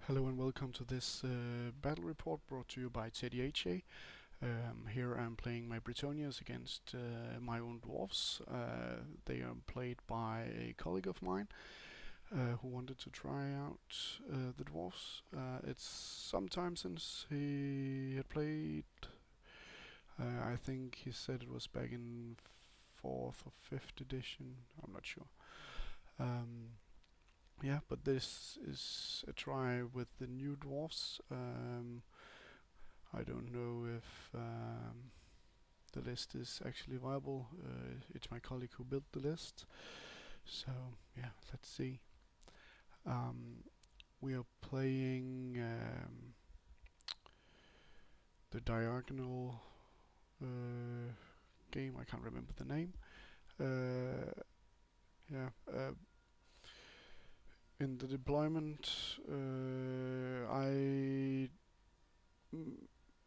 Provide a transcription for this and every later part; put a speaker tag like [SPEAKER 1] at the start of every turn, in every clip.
[SPEAKER 1] Hello and welcome to this battle report brought to you by TDHA. Here I'm playing my Bretonnias against my own dwarfs. They are played by a colleague of mine who wanted to try out the dwarfs. It's some time since he had played. I think he said it was back in 4th or 5th edition. I'm not sure. Yeah, but this is a try with the new dwarfs. I don't know if the list is actually viable. It's my colleague who built the list. So yeah, let's see. We are playing the diagonal game. I can't remember the name. Yeah. In the deployment,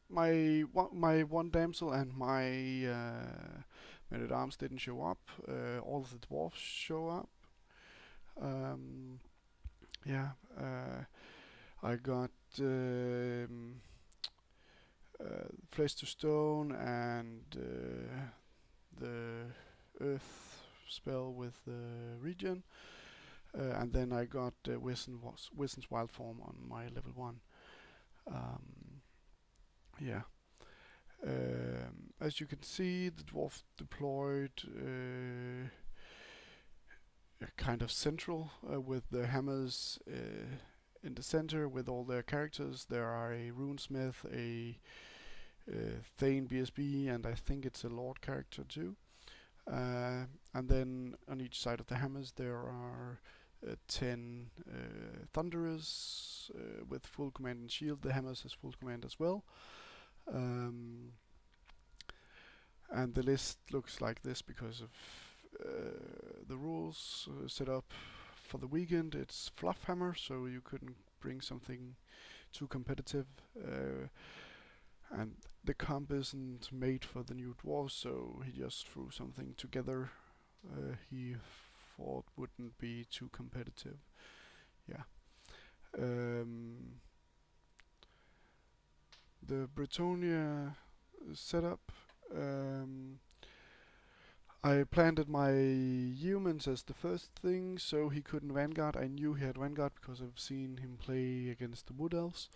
[SPEAKER 1] my one damsel and my men at arms didn't show up. All of the dwarfs show up. Yeah, I got flesh to stone and the earth spell with regen. And then I got Wissen's Wild Form on my level 1. Yeah. As you can see, the dwarf deployed kind of central with the hammers in the center with all their characters. There are a runesmith, a Thane BSB, and I think it's a Lord character too. And then on each side of the hammers there are 10 Thunderers with full command and shield. The hammers has full command as well. And the list looks like this because of the rules set up for the weekend. It's Fluffhammer, so you couldn't bring something too competitive. And the comp isn't made for the new dwarves, so he just threw something together he thought wouldn't be too competitive. Yeah. The Bretonnia setup. I planted my humans as the first thing, so he couldn't Vanguard. I knew he had Vanguard because I've seen him play against the Wood Elves,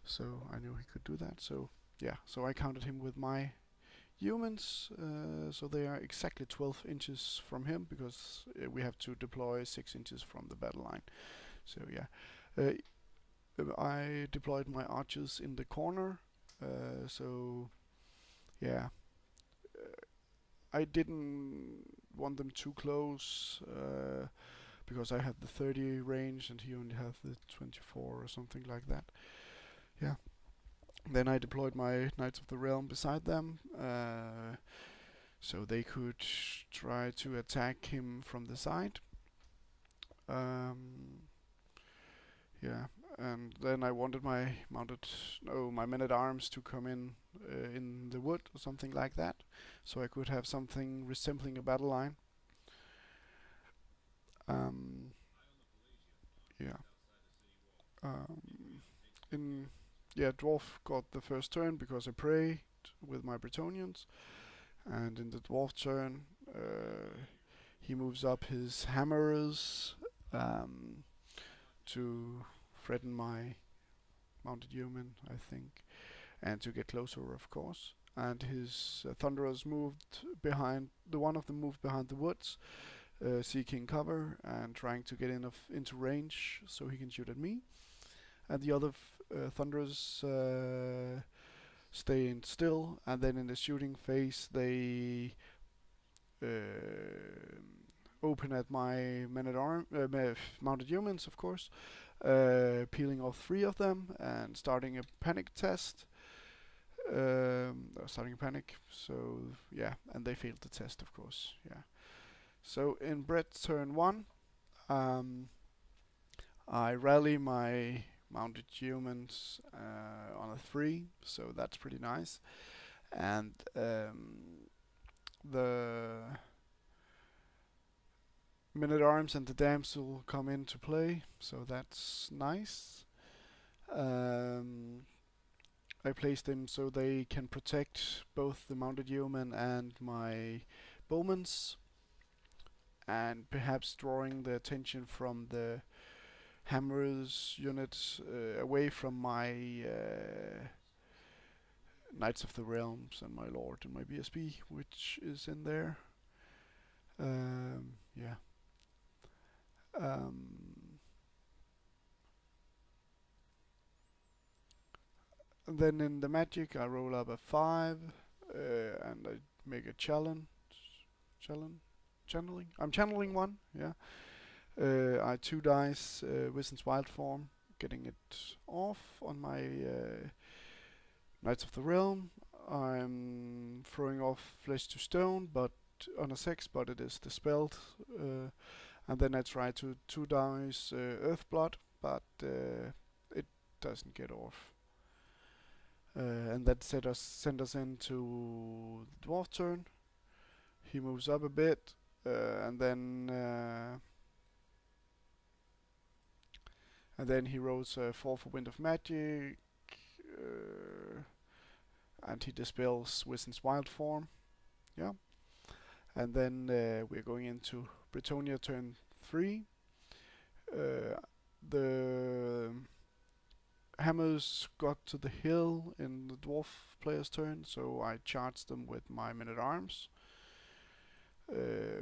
[SPEAKER 1] so I knew he could do that. So yeah, so I counted him with my humans, so they are exactly 12 inches from him because we have to deploy 6 inches from the battle line. So yeah, I deployed my archers in the corner. So yeah, I didn't want them too close because I had the 30 range and he only had the 24 or something like that. Yeah. Then I deployed my Knights of the Realm beside them, so they could try to attack him from the side. Yeah, and then I wanted my my men at arms to come in the wood or something like that, so I could have something resembling a battle line. Yeah. In Dwarf got the first turn because I prayed with my Bretonians, and in the dwarf turn, he moves up his hammers to threaten my mounted human, I think, and to get closer, of course. And his thunderers moved behind. One of them moved behind the woods, seeking cover and trying to get into range so he can shoot at me. And the other thunderers staying still, and then in the shooting phase they open at my mounted humans, of course, peeling off 3 of them and starting a panic test. Starting a panic. So yeah, and they failed the test, of course. Yeah. So in Brett's turn 1, I rally my mounted humans on a 3, so that's pretty nice. And the men at arms and the damsel come into play, so that's nice. Um, I placed them so they can protect both the mounted yeoman and my bowmans, and perhaps drawing the attention from the hammers units away from my Knights of the Realms and my Lord and my BSB, which is in there. Yeah. Um, and then in the magic, I roll up a 5, and I make a channeling. I'm channeling one. Yeah. I 2 dice Wisdom's Wild Form, getting it off on my Knights of the Realm. I'm throwing off Flesh to Stone, but on a 6, but it is dispelled. And then I try to 2 dice Earthblood, but it doesn't get off. And that sent us into the dwarf turn. He moves up a bit, and then he rolls a 4 for Wind of Magic, and he dispels Wisdom's Wild Form. Yeah. And then we're going into Bretonnia turn 3. The hammers got to the hill in the dwarf player's turn, so I charged them with my men-at-arms.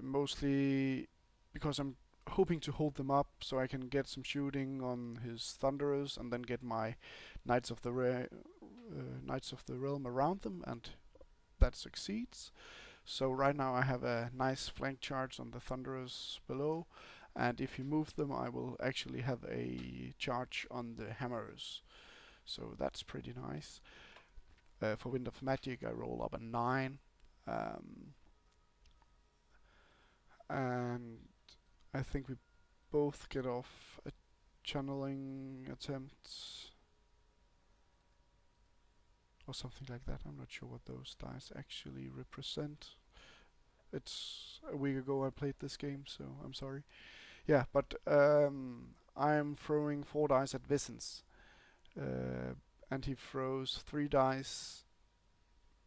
[SPEAKER 1] Mostly because I'm hoping to hold them up so I can get some shooting on his thunderers and then get my Knights of the Realm around them, and that succeeds. So right now I have a nice flank charge on the thunderers below, and if you move them I will actually have a charge on the hammers. So that's pretty nice. For Wind of Magic I roll up a 9. And I think we both get off a channeling attempt or something like that. I'm not sure what those dice actually represent. It's a week ago I played this game, so I'm sorry. Yeah, but I'm throwing 4 dice at Vicens, and he throws 3 dice,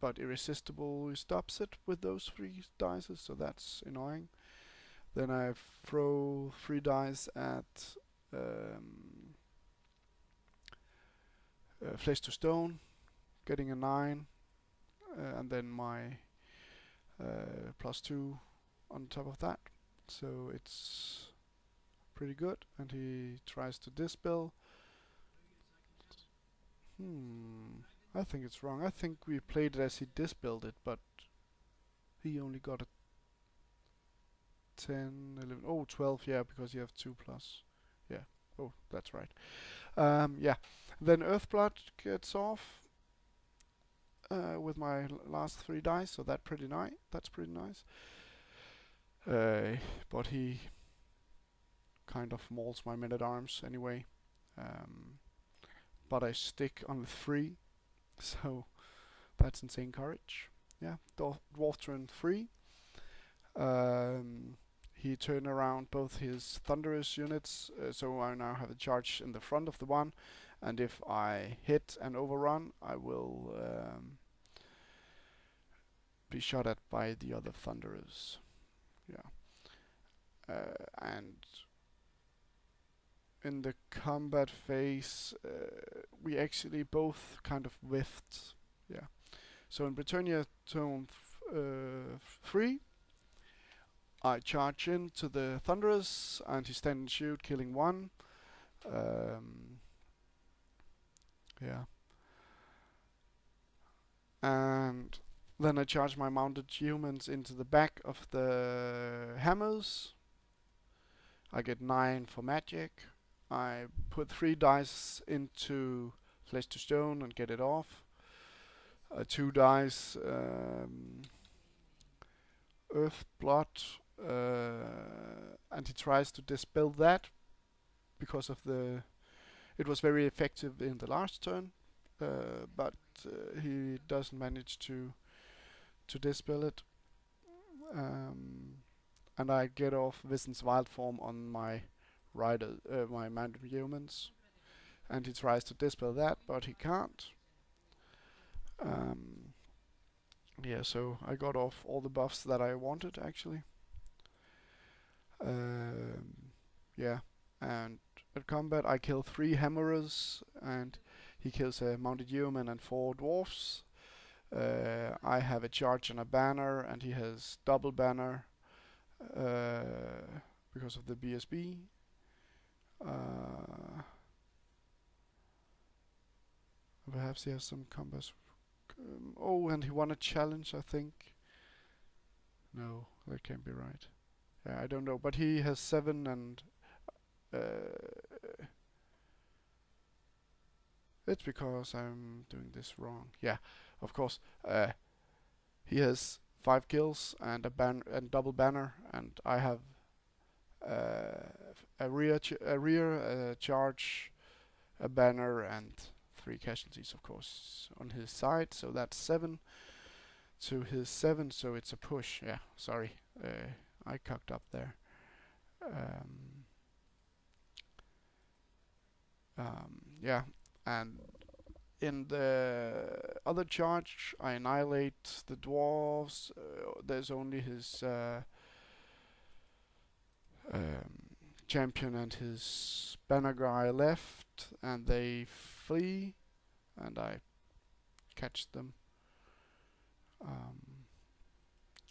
[SPEAKER 1] but Irresistible stops it with those 3 dice, so that's annoying. Then I throw 3 dice at Flesh to Stone, getting a 9, and then my +2 on top of that. So it's pretty good. And he tries to dispel. I think it's wrong. I think we played it as he dispelled it, but he only got a 10, 11, 12, yeah, because you have 2+. Yeah, oh, that's right. Yeah, then Earthblood gets off with my last 3 dice, so that's pretty nice. But he kind of mauls my men-at-arms anyway. But I stick on the 3, so that's insane courage. Yeah, dwarf turn 3. He turned around both his thunderous units, so I now have a charge in the front of the one, and if I hit and overrun, I will be shot at by the other thunderers. Yeah, and in the combat phase, we actually both kind of whiffed. Yeah, so in Bretonnia turn 3. I charge into the Thunderers, and he stand and shoot, killing 1. Yeah. And then I charge my mounted humans into the back of the hammers. I get 9 for magic. I put 3 dice into Flesh to Stone and get it off. 2 dice Earthblood, and he tries to dispel that because of it was very effective in the last turn, but he doesn't manage to dispel it, and I get off Wisdom's Wild Form on my rider, my mounted humans. and he tries to dispel that, but he can't. Um, yeah, so I got off all the buffs that I wanted actually. Yeah, and at combat I kill 3 hammerers, and he kills a mounted yeoman and 4 dwarfs. I have a charge and a banner, and he has double banner because of the BSB. Perhaps he has some combos. Oh, and he won a challenge, I think. No, that can't be right. Yeah, I don't know, but he has 7 and it's because I'm doing this wrong. Yeah, of course. He has 5 kills and and double banner, and I have a rear charge, a banner, and 3 casualties, of course, on his side. So that's 7 to his 7. So it's a push. Yeah, sorry, I cocked up there. Yeah, and in the other charge, I annihilate the dwarves. There's only his champion and his banner guy left, and they flee, and I catch them.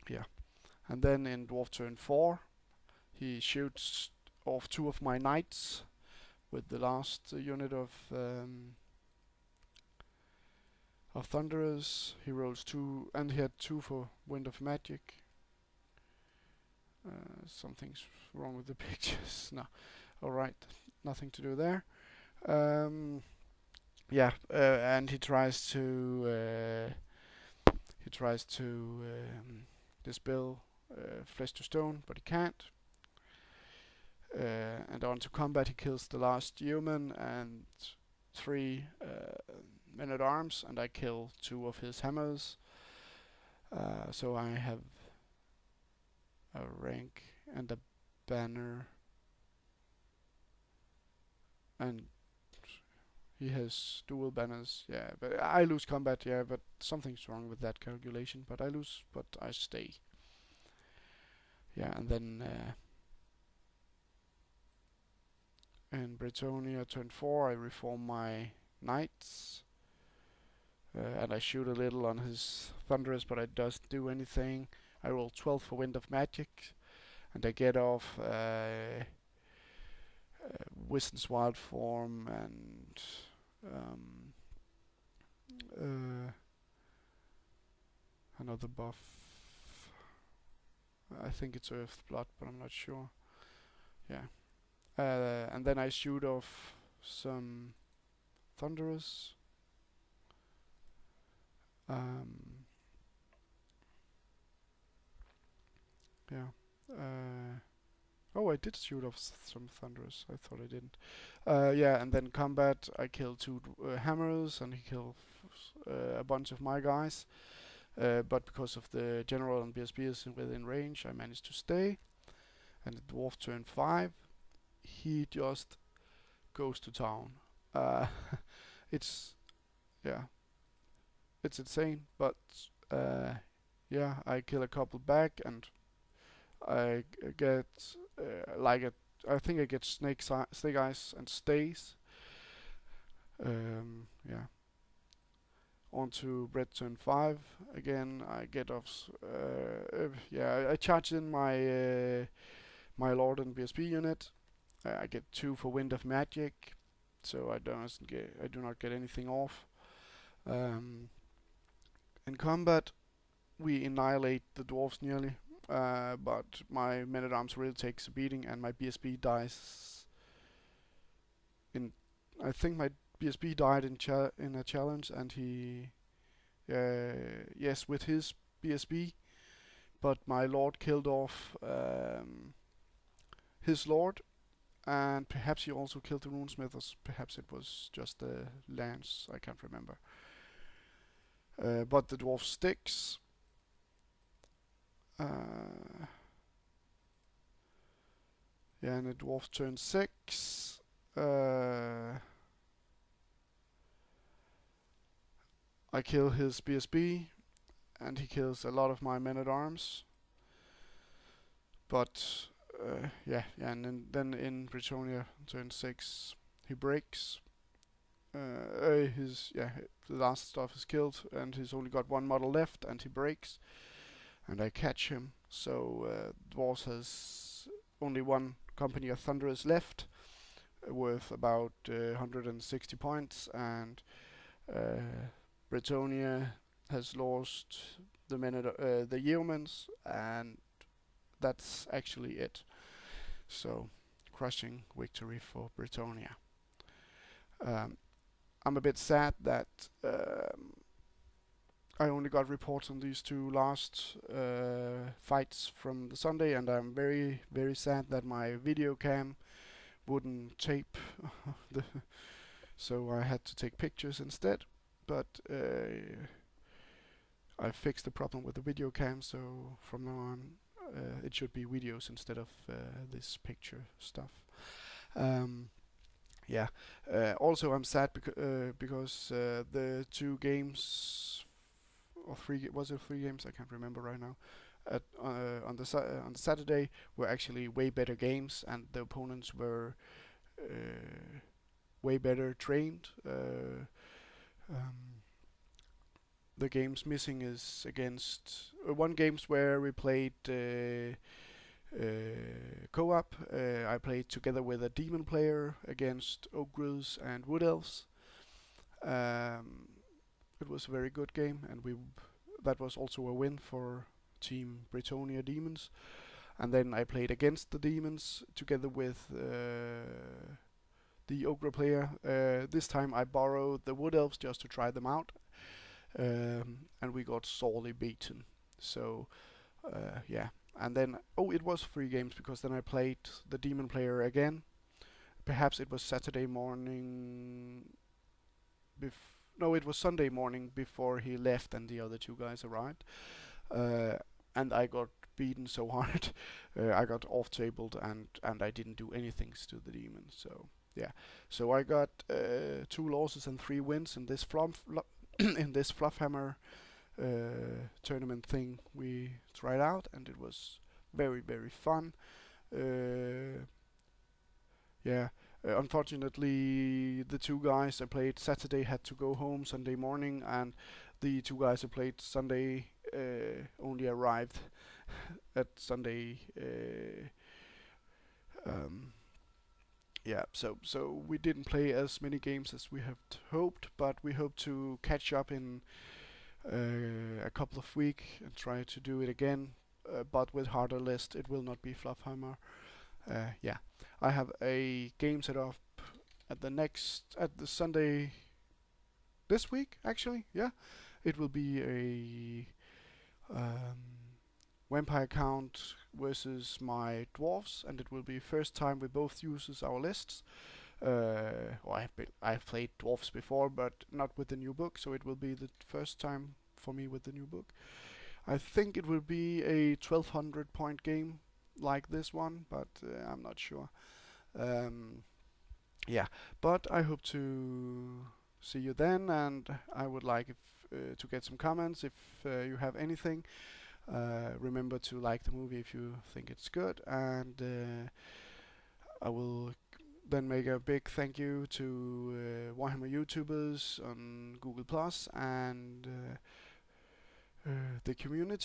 [SPEAKER 1] Yeah, and then in dwarf turn 4, he shoots off 2 of my knights with the last unit of thunderers. He rolls 2, and he had 2 for wind of magic. Something's wrong with the pictures. No, all right, nothing to do there. Yeah, and he tries to dispel flesh to stone, but he can't. And on to combat, he kills the last human and 3 men at arms, and I kill 2 of his hammers. So I have a rank and a banner, and he has dual banners. Yeah, but I lose combat. Yeah, but something's wrong with that calculation. But I lose, but I stay. Yeah, and then in Bretonnia turn 4, I reform my knights. And I shoot a little on his thunderers, but it doesn't do anything. I roll 12 for wind of magic, and I get off Wisden's wild form and another buff. I think it's Earth Blood, but I'm not sure. Yeah. And then I shoot off some thunderers. Yeah. Oh, I did shoot off some thunderers. I thought I didn't. Yeah, and then combat, I kill 2 hammers, and he kills a bunch of my guys. But because of the general and BSB is within range, I managed to stay. And the dwarf turn 5, he just goes to town. It's it's insane, but yeah, I kill a couple back, and I get I think I get snake eyes and stays. Yeah. On to Bread turn 5 again. I get off. Yeah, I charge in my my Lord and BSB unit. I get 2 for Wind of Magic, so I do not get anything off. In combat, we annihilate the dwarves nearly, but my men-at-arms really takes a beating, and my BSB dies. I think my BSB died in a challenge, and he, yes, with his BSB, but my lord killed off his lord, and perhaps he also killed the runesmith, or perhaps it was just the lance. I can't remember. But the dwarf sticks. Yeah, and the dwarf turn 6. I kill his BSB, and he kills a lot of my men-at-arms. But and then in Bretonnia turn 6, he breaks. The last stuff is killed, and he's only got one model left, and he breaks, and I catch him. So Dwarves has only one company of Thunderers left, with about 160 points, and Bretonnia has lost the yeomans, and that's actually it. So, crushing victory for Bretonnia. I'm a bit sad that I only got reports on these two last fights from the Sunday, and I'm very, very sad that my video cam wouldn't tape so I had to take pictures instead. But I fixed the problem with the video cam, so from now on it should be videos instead of this picture stuff. Also I'm sad because the 2 games, or 3, was it 3 games? I can't remember right now. On the Saturday were actually way better games, and the opponents were way better trained. The games missing is against one games where we played co-op. I played together with a demon player against ogres and wood elves. It was a very good game, and that was also a win for Team Bretonnia Demons. And then I played against the demons together with the ogre player. This time I borrowed the wood elves just to try them out, and we got sorely beaten. So and then it was 3 games, because then I played the demon player again. Perhaps it was Saturday morning. No, it was Sunday morning before he left and the other 2 guys arrived. And I got beaten so hard. I got off-tabled, and I didn't do anything to the demons. So yeah, so I got 2 losses and 3 wins in this in this Fluffhammer tournament thing we tried out, and it was very, very fun. Unfortunately, the 2 guys I played Saturday had to go home Sunday morning, and the 2 guys I played Sunday only arrived at Sunday. So we didn't play as many games as we had hoped, but we hope to catch up in a couple of weeks and try to do it again, but with harder list. It will not be Fluffhammer. I have a game set up at the Sunday this week, actually. Yeah, it will be a vampire count versus my dwarves, and it will be first time we both uses our lists. I've played dwarves before, but not with the new book, so it will be the first time for me with the new book. I think it will be a 1200 point game like this one, but I'm not sure. But I hope to see you then, and I would like to get some comments if you have anything. Remember to like the movie if you think it's good, and I will then make a big thank you to Warhammer YouTubers on Google Plus and the community.